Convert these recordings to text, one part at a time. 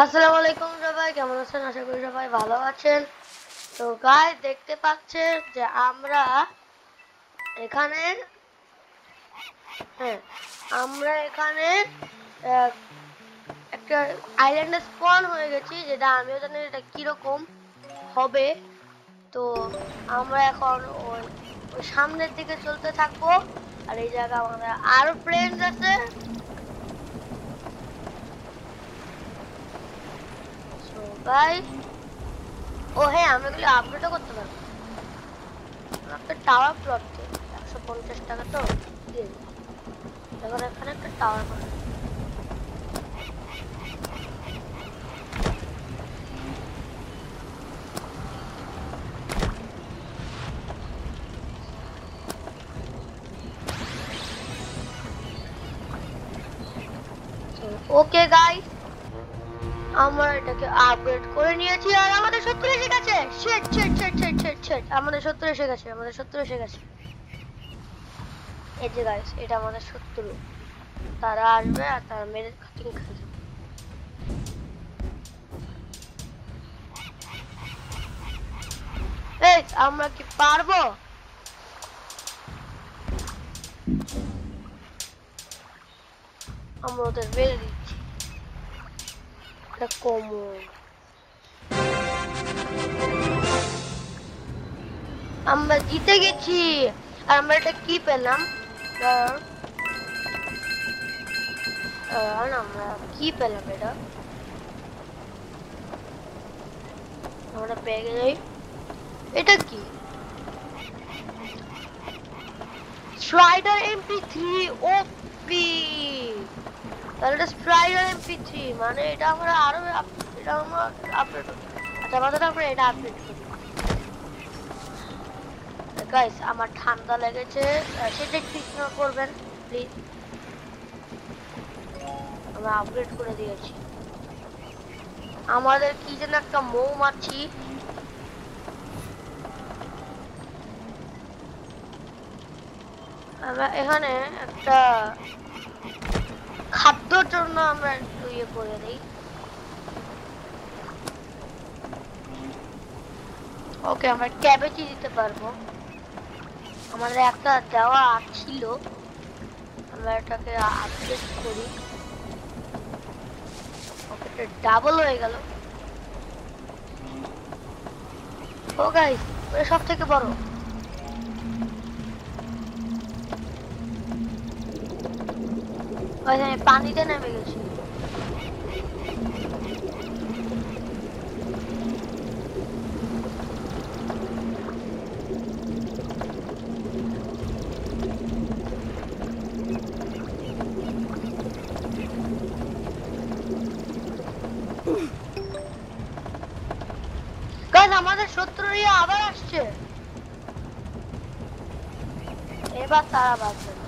আসসালামু আলাইকুম সবাই, কেমন আছেন? আশা করি সবাই ভালো আছেন। তো গাইস, দেখতে পাচ্ছেন যে আমরা এখানে একটা আইল্যান্ডে স্পন হয়ে গেছি, যেটা আমিও জানি এটা কিরকম হবে। তো আমরা এখন ওই ওই সামনের দিকে চলতে থাকবো। আর এই জায়গা আমাদের আরো ফ্রেন্ডস আছে। সো গাইস, ও হ্যাঁ, আমি এগুলো আপডেটও করতে পারবো। একটা টাওয়ার প্লট দিই, 150 টাকা তো দিয়ে দিই। এখন এখানে একটা টাওয়ার বানাই। ওকে গাইস, আমরা এটাকে আপগ্রেড করে নিয়েছি আর আমাদের শত্রু এসে গেছে। Shit shit shit shit shit shit, আমাদের শত্রু এসে গেছে, আমাদের শত্রু এসে গেছে। এই যে গাইস, এটা আমাদের শত্রু। তারা আসবে আর তারা মেরে কাটিং খেয়ে যাবে। এই, আমরা কি পারবো? আমরা ওদের মেরে দিচ্ছি। এটা কমন। আমরা জিতে গেছি। আর আমরা এটা কি পেলাম? আমরা কি পেলাম? এটা আমরা পেয়ে গেছি। এটা কি? স্ট্রাইডার MP3 ওপি। তাহলে এটা স্ট্রাইডার MP3 মানে এটা আমরা আরো এটা আমরা আপডেট। আচ্ছা, আমাদের আমরা এটা আপডেট করি। গাইস, আমার ঠান্ডা লেগেছে, সেটা একটু ইগনোর করবেন প্লিজ। আমরা আপডেট করে দিয়েছি। আমাদের কি যেন একটা মৌমাছি, আমরা এখানে একটা খাদ্যর জন্য আমরা একটু ইয়ে করে দিই। ওকে, আমরা ক্যাবেজই দিতে পারবো। আমাদের একটা দেওয়া ছিল, আমরা এটাকে আপডেট করি। ওকে, এটা ডাবল হয়ে গেল। ও গাইস, এটা সব থেকে বড়। আমি পানিতে নেমে গেছি। আমাদের শত্রুরা আবার আসছে। এবার তারা বাঁচবে না।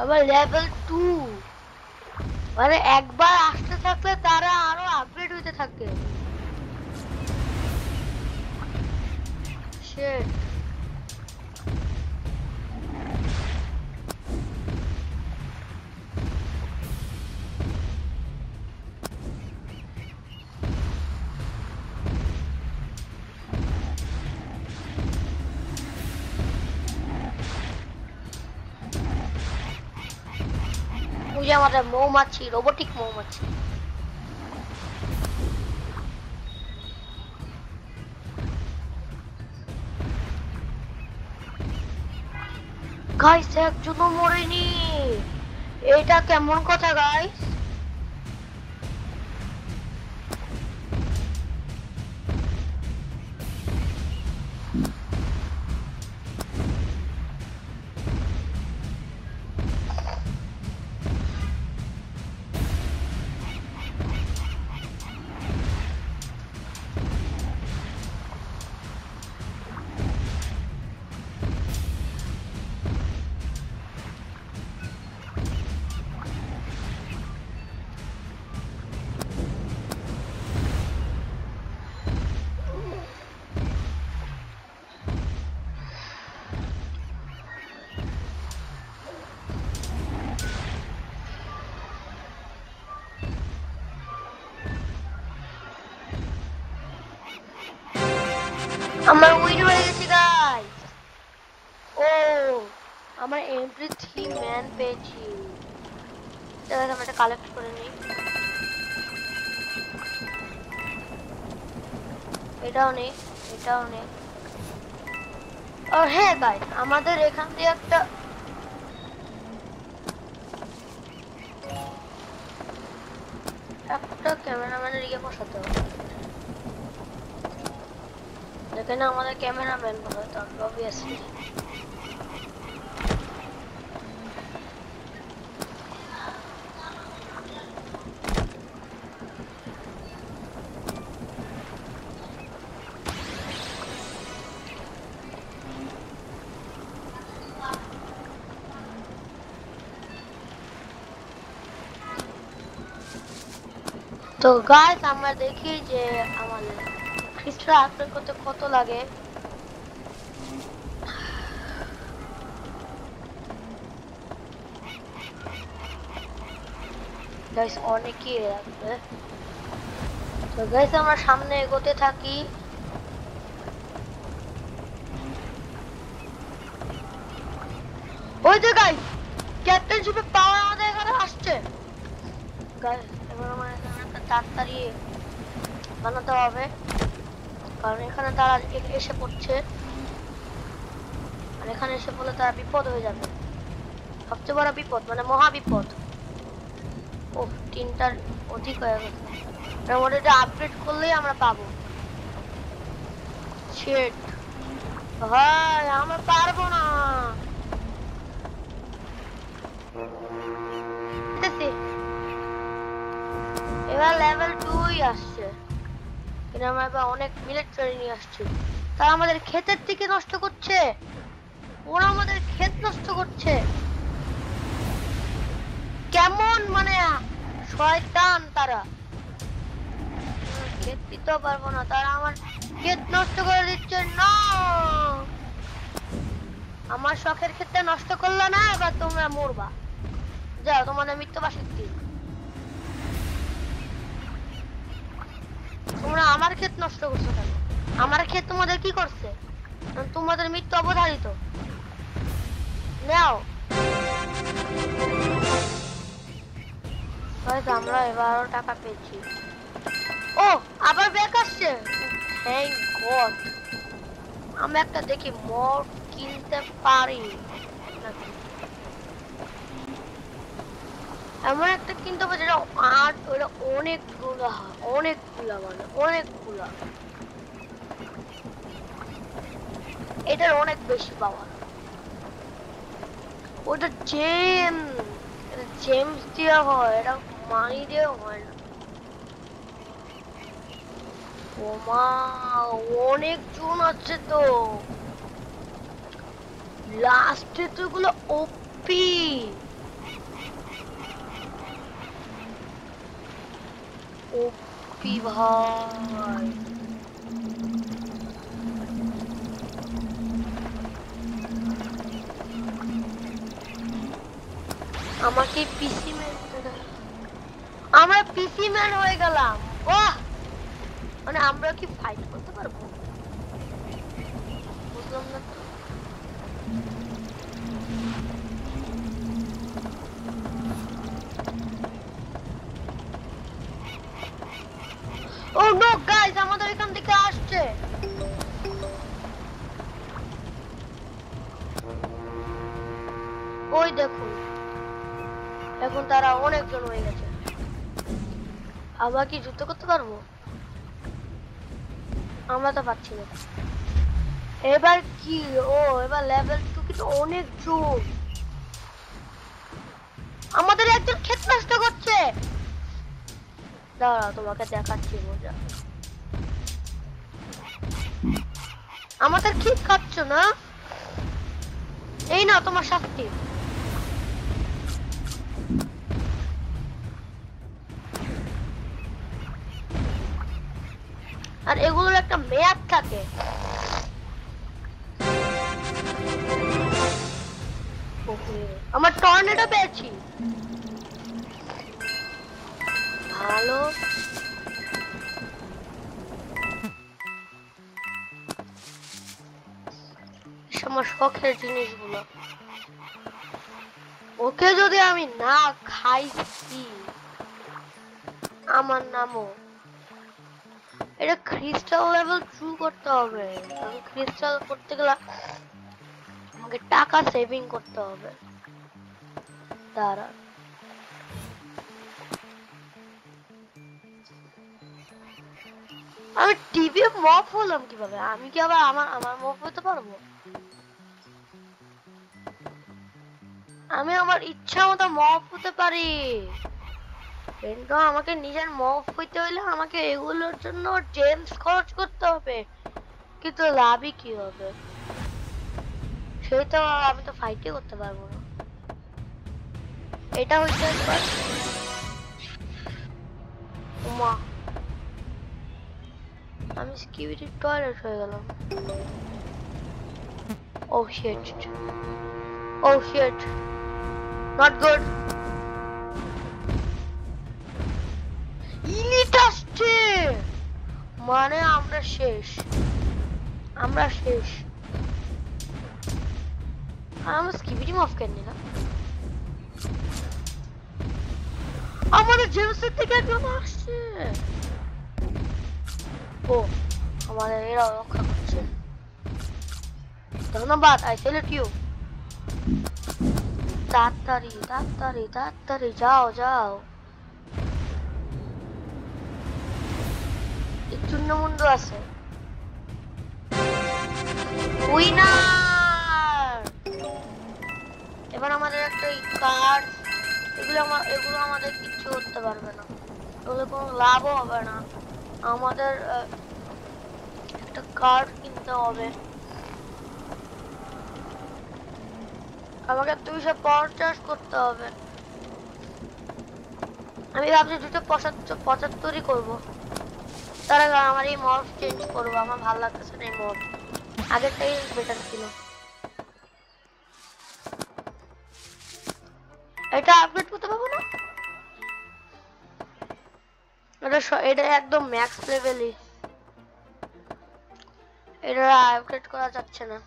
আবার লেভেল 2 মানে একবার আসতে থাকলে তারা আরো আপগ্রেড হইতে থাকে। শিট, ওই যে আমাদের মৌমাছি, রোবোটিক মৌমাছি। গাইস, একজনও মরেনি। এটা কেমন কথা গাইস? আমরা MP3 ম্যান পেয়েছি। আমরা এটা কালেক্ট করে নিই। এটাও নেই, এটাও নেই। আর হ্যাঁ গাইস, আমাদের এখান দিয়ে একটা ক্যামেরাম্যানের ইয়ে বসাতে হবে। যেখানে আমাদের ক্যামেরাম্যান বসাতে হবে অবভিয়াসলি। তো গাইস আমরা দেখি যে আমাদের ক্রিস্টাল আপলোড করতে কত লাগে। গাইস অনেকই লাগবে। তো গাইস আমরা সামনে এগোতে থাকি। ওই যে গাইস ক্যাপ্টেনশিপে পাওয়ার আমাদের এখানে আসছে। গাইস এবার আমরা এখানে একটা তাড়াতাড়ি বানাতে হবে, কারণ এখানে তারা এসে পড়ছে, আর এখানে এসে পড়লে তারা বিপদ হয়ে যাবে। সবচেয়ে বড় বিপদ মানে মহা বিপদ। ও 3টার অধিক হয়ে গেছে। আমরা এটা আপডেট করলেই আমরা পাবো। শিট ভাই আমরা পারবো না। এবার লেভেল 2 আসছে, কিন্তু আমরা এবার অনেক মিলিটারি নিয়ে আসছি। তারা আমাদের ক্ষেতের দিকে নষ্ট করছে, ওরা আমাদের ক্ষেত নষ্ট করছে। কেমন মানে শয়তান তারা। ক্ষেত দিতেও পারবো না, তারা আমার ক্ষেত নষ্ট করে দিচ্ছে। না আমার শখের ক্ষেতটা নষ্ট করলো না, এবার তোমরা মরবা। যাও তোমাদের মৃত্যুবাসীর দিন। তোমরা আমার ক্ষেত নষ্ট করছো কেন? আমার ক্ষেত তোমাদের কি করছে? তোমাদের মৃত্যু অবধারিত। নাও আমরা 12 টাকা পেয়েছি। ও আবার ব্যাক আসছে। Thank god. আমি একটা দেখি মোর কিনতে পারি নাকি। এমন একটা কিনতে হবে যেটা আর ওটা অনেকগুলো হয়, অনেকগুলা মানে অনেকগুলা। এটার অনেক বেশি পাওয়ার। ওটা জেমস দিয়ে হয়, এটা মানি দিয়ে হয় না। ওমা অনেক জন আছে তো, লাস্টে তো এগুলো ওপি। ওপি ভাই। আমাকে পিসি ম্যান, আমরা পিসি ম্যান হয়ে গেলাম। বাহ, মানে আমরা কি ফাইট করতে পারবো? বুঝলাম না তো। ও নো গাইস, আমাদের এখান থেকে আসছে। ওই দেখুন, এখন তারা অনেকজন হয়ে গেছে। আবার কি যুদ্ধ করতে পারবো? আমরা তো পাচ্ছি না। এবার কি? ও এবার লেভেল 2 কিন্তু অনেক জোর। আমাদের একজন ক্ষেত নষ্ট করছে। দাঁড়াও তোমাকে দেখাচ্ছি মজা। আমাদের ক্ষেত খাচ্ছ না, এই না তোমার শাস্তি। আর এগুলোর একটা মেয়াদ থাকে। আমার টর্নেডো পেয়েছি, ভালো। আমার শখের জিনিসগুলো। ওকে যদি আমি না খাইছি আমার নামও এটা ক্রিস্টাল লেভেল ট্রু করতে হবে, কারণ ক্রিস্টাল করতে গেলে আমাকে টাকা সেভিং করতে হবে। দাঁড়া, আমি টিভি মফ হলাম কিভাবে? আমি কি আবার আমার আমার মফ হতে পারবো? আমি আমার ইচ্ছা মতো মফ হতে পারি, কিন্তু আমাকে নিজের মফ হইতে হইলে আমাকে এগুলোর জন্য জেমস খরচ করতে হবে, কিন্তু লাভই কি হবে? সেই তো আমি তো ফাইটই করতে পারবো না। এটা হইতে একবার উমা, আমি স্কিবিডি টয়লেট হয়ে গেলাম। Oh shit. Oh shit. Not good. Elite আসছে, মানে আমরা শেষ, আমরা শেষ। আমরা স্কিবিডি মফ কেন না? আমাদের জেমসের থেকে একজন আসছে। ও, আমাদের এরা রক্ষা করছে, ধন্যবাদ। I select you. তাড়াতাড়ি তাড়াতাড়ি তাড়াতাড়ি যাও যাও। চূর্ণমুন্ড আছে। উইনার! এবার আমাদের একটা কার্ড, এগুলো আমাদের কিচ্ছু করতে পারবে না, এগুলো কোনো লাভও হবে না। আমাদের একটা কার্ড কিনতে হবে, আমাকে 250 করতে হবে। আমি ভাবছি 275ই করবো, তার আগে আমার এই মড চেঞ্জ করবো। আমার ভালো লাগতেছে না এই মড, আগেরটাই বেটার ছিল। এটা আপডেট করতে পারবো না, এটা একদম ম্যাক্স লেভেলই, এটা আপডেট করা যাচ্ছে না।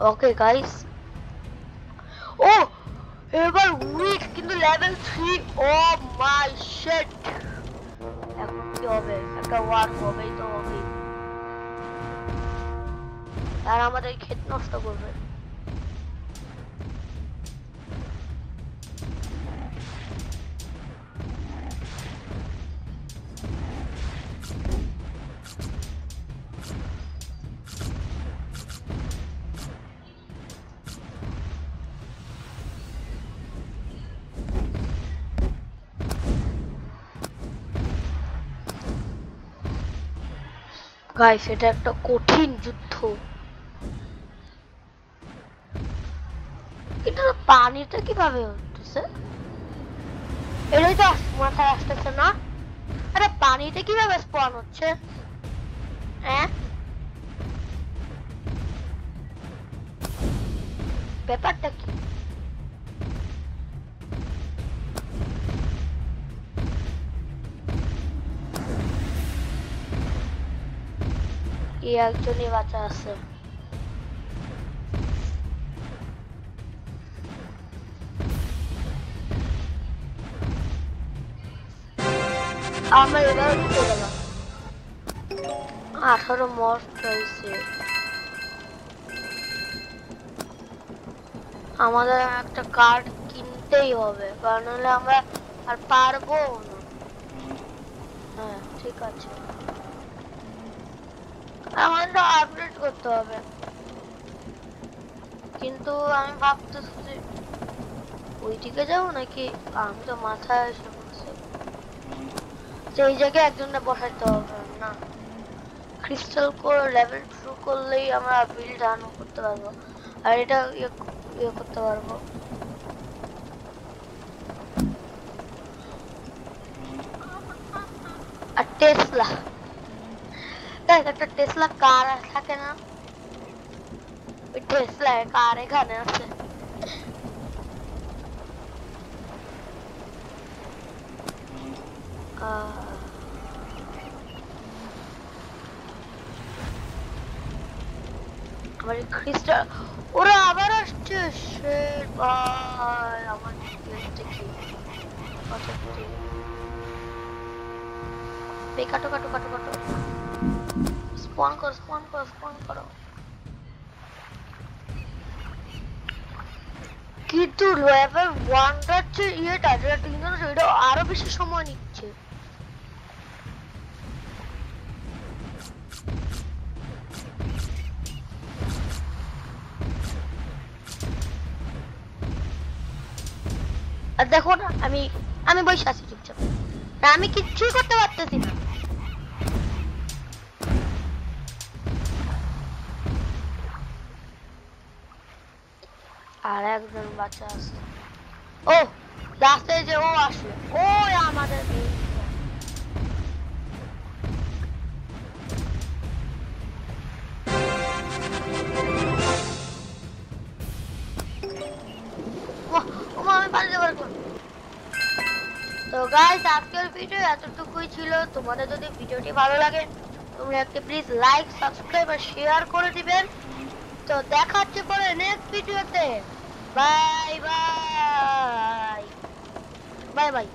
ওকে গাইস, ও এবার উইক কিন্তু লেভেল 3। ও মাই শিট, এখন কি হবে? একটা ওয়ার হবেই তো হবে, আর আমাদের ক্ষেত নষ্ট করবে। গাইস এটা একটা কঠিন যুদ্ধ, কিন্তু পানিটা কিভাবে হচ্ছে? এটাই তো মাথায় আসতেছে না। আরে পানিতে কিভাবে স্পন হচ্ছে? হ্যাঁ, ব্যাপারটা কি? একজনই বাঁচা আছে। আমরা এবার ঢুকে গেলাম, 18 মর্ট হয়েছে। আমাদের একটা কার্ড কিনতেই হবে, কারণ হলে আমরা আর পারবো না। হ্যাঁ ঠিক আছে, আমাদের আপডেট করতে হবে, কিন্তু আমি ভাবতেছি যে ওইদিকে যাবো নাকি। আমি তো মাথায় এসে বলছি যে এই জায়গায় একজনকে বসাইতে হবে না, ক্রিস্টাল কোর লেভেল 2 করলেই আমরা বিল্ড আন করতে পারবো, আর এটা ইয়ে করতে পারবো। আর টেসলা দেখ একটা টেসলা কার থাকে না, ওই টেসলা কার এখানে আছে। আমার খ্রিস্টান ওরা আবার আসছে। শিট ভাই আমার গেটটা কি কাটো কাটো কাটো কাটো স্পন করো স্পন করো স্পন করো। কিন্তু লেভেল 1টার যে ইয়েটা যেটা তিনজন সেটা আরো বেশি সময় নিচ্ছে। আর দেখো না আমি আমি বসে আছি চুপচাপ, আমি কিচ্ছুই করতে পারতেছি না। আর একজন বাচ্চা আছে। ও রাস্তায় যে ও আসলো, ও আমাদের আমি পারতে পারবো। তো গাইস আজকের ভিডিও এতটুকুই ছিল। তোমাদের যদি ভিডিওটি ভালো লাগে তোমরা একটা প্লিজ লাইক সাবস্ক্রাইব আর শেয়ার করে দিবেন। তো দেখা হচ্ছে পরে নেক্সট ভিডিওতে। Bye bye bye by.